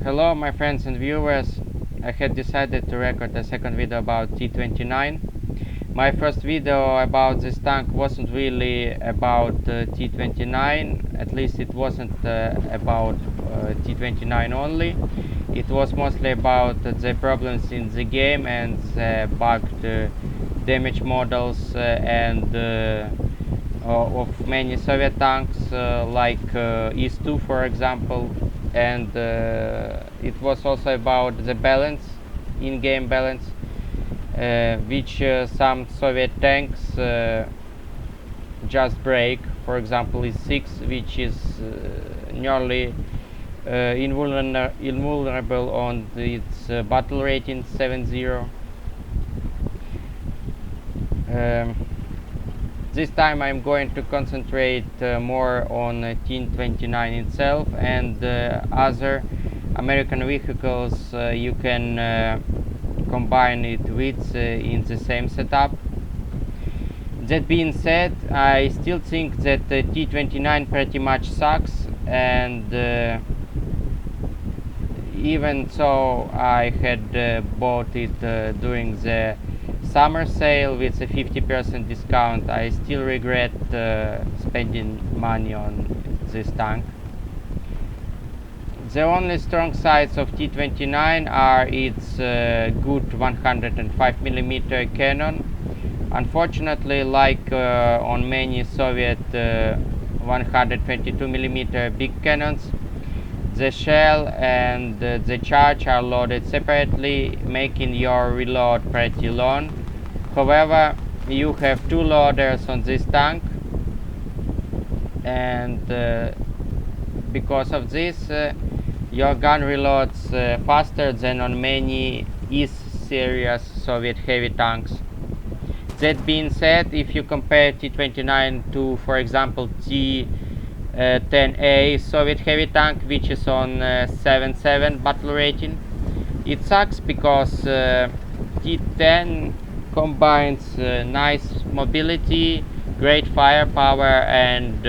Hello my friends and viewers. I had decided to record a second video about T29. My first video about this tank wasn't really about T29, at least it wasn't about T29 only. It was mostly about the problems in the game and the bugged damage models of many Soviet tanks like Is-2 for example, and it was also about the balance, in-game balance, which some Soviet tanks just break. For example, Is-6, which is nearly invulnerable on its battle rating 7-0. This time I'm going to concentrate more on T29 itself and other American vehicles you can combine it with in the same setup. That being said, I still think that T29 pretty much sucks, and even so I had bought it during the summer sale with a 50% discount, I still regret spending money on this tank. The only strong sides of T29 are its good 105mm cannon. Unfortunately, like on many Soviet 122mm big cannons, the shell and the charge are loaded separately, making your reload pretty long. However, you have two loaders on this tank, and because of this your gun reloads faster than on many E-series Soviet heavy tanks. That being said, if you compare T29 to, for example, T10A Soviet heavy tank, which is on 7.7 battle rating, it sucks because T10 combines nice mobility, great firepower, and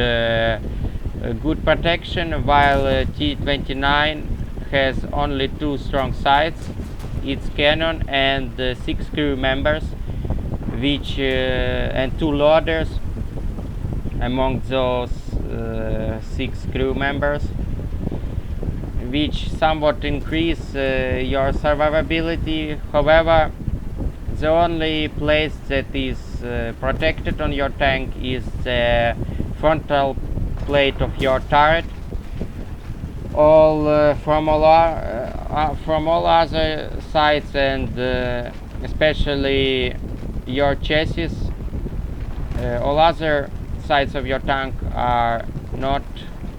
good protection, while T29 has only two strong sides, its cannon and 6 crew members, which and two loaders among those 6 crew members, which somewhat increase your survivability. However, the only place that is protected on your tank is the frontal plate of your turret. From all other sides, and especially your chassis, all other sides of your tank are not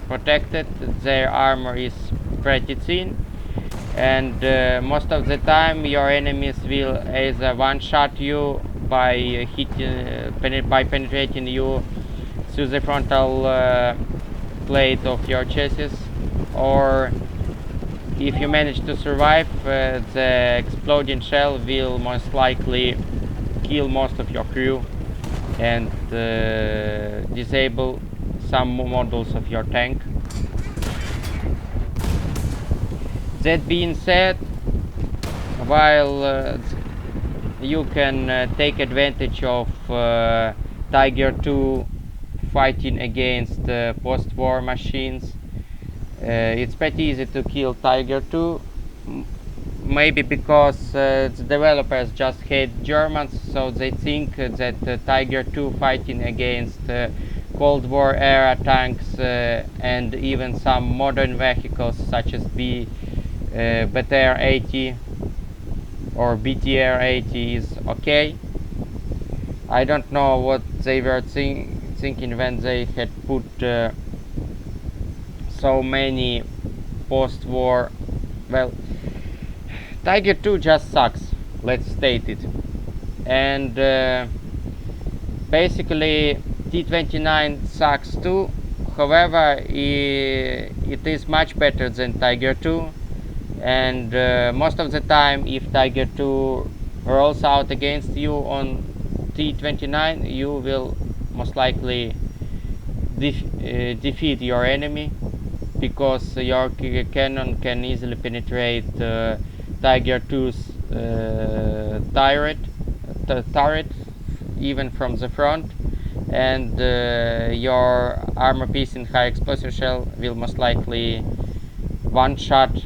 protected. Their armor is pretty thin, and most of the time your enemies will either one-shot you by penetrating you through the frontal plate of your chassis, or if you manage to survive, the exploding shell will most likely kill most of your crew and disable some models of your tank. That being said, while you can take advantage of Tiger II fighting against post-war machines, it's pretty easy to kill Tiger II, maybe because the developers just hate Germans, so they think that Tiger II fighting against Cold War era tanks and even some modern vehicles such as BTR-80 or BTR-80 is okay. I don't know what they were thinking when they had put so many post-war. Well, Tiger II just sucks, let's state it. And basically T29 sucks too. However, it is much better than Tiger II, and most of the time if Tiger II rolls out against you on T29, you will most likely defeat your enemy. because your cannon can easily penetrate Tiger II's turret even from the front, and your armor piece in high explosive shell will most likely one-shot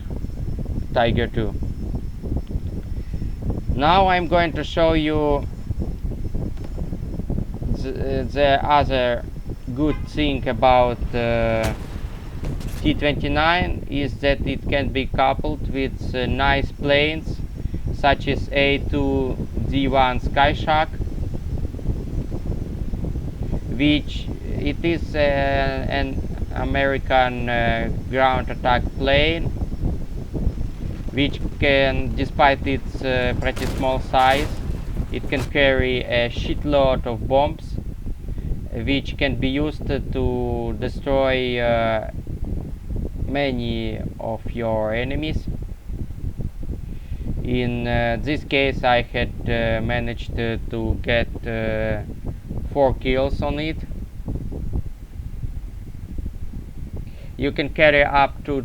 Tiger II. Now I'm going to show you the other good thing about T29 is that it can be coupled with nice planes such as A2D1 Skyshark, which it is an American ground attack plane, which can, despite its pretty small size, it can carry a shitload of bombs, which can be used to destroy many of your enemies. In this case, I had managed to get 4 kills on it. You can carry up to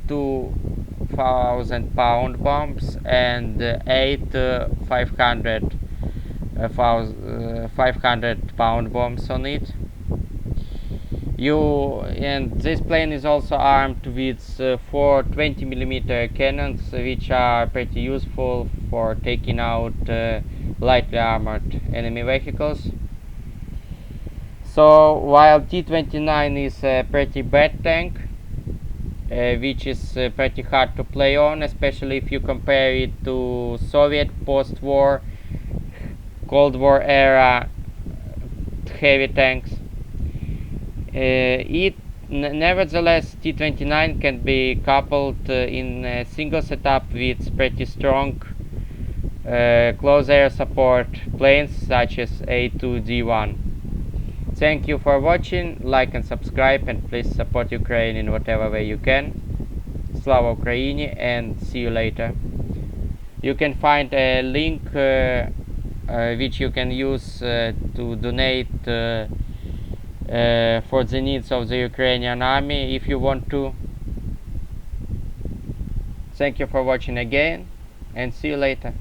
2,000 pound bombs and 8 500 pound bombs on it. And this plane is also armed with 4 20mm cannons, which are pretty useful for taking out lightly armored enemy vehicles. So while T29 is a pretty bad tank, which is pretty hard to play on, especially if you compare it to Soviet post-war, Cold War era heavy tanks, nevertheless T29 can be coupled in a single setup with pretty strong close air support planes such as A2D1. Thank you for watching, like and subscribe, and please support Ukraine in whatever way you can. Slava Ukraini, and see you later. You can find a link which you can use to donate for the needs of the Ukrainian army if you want to. Thank you for watching again, and see you later.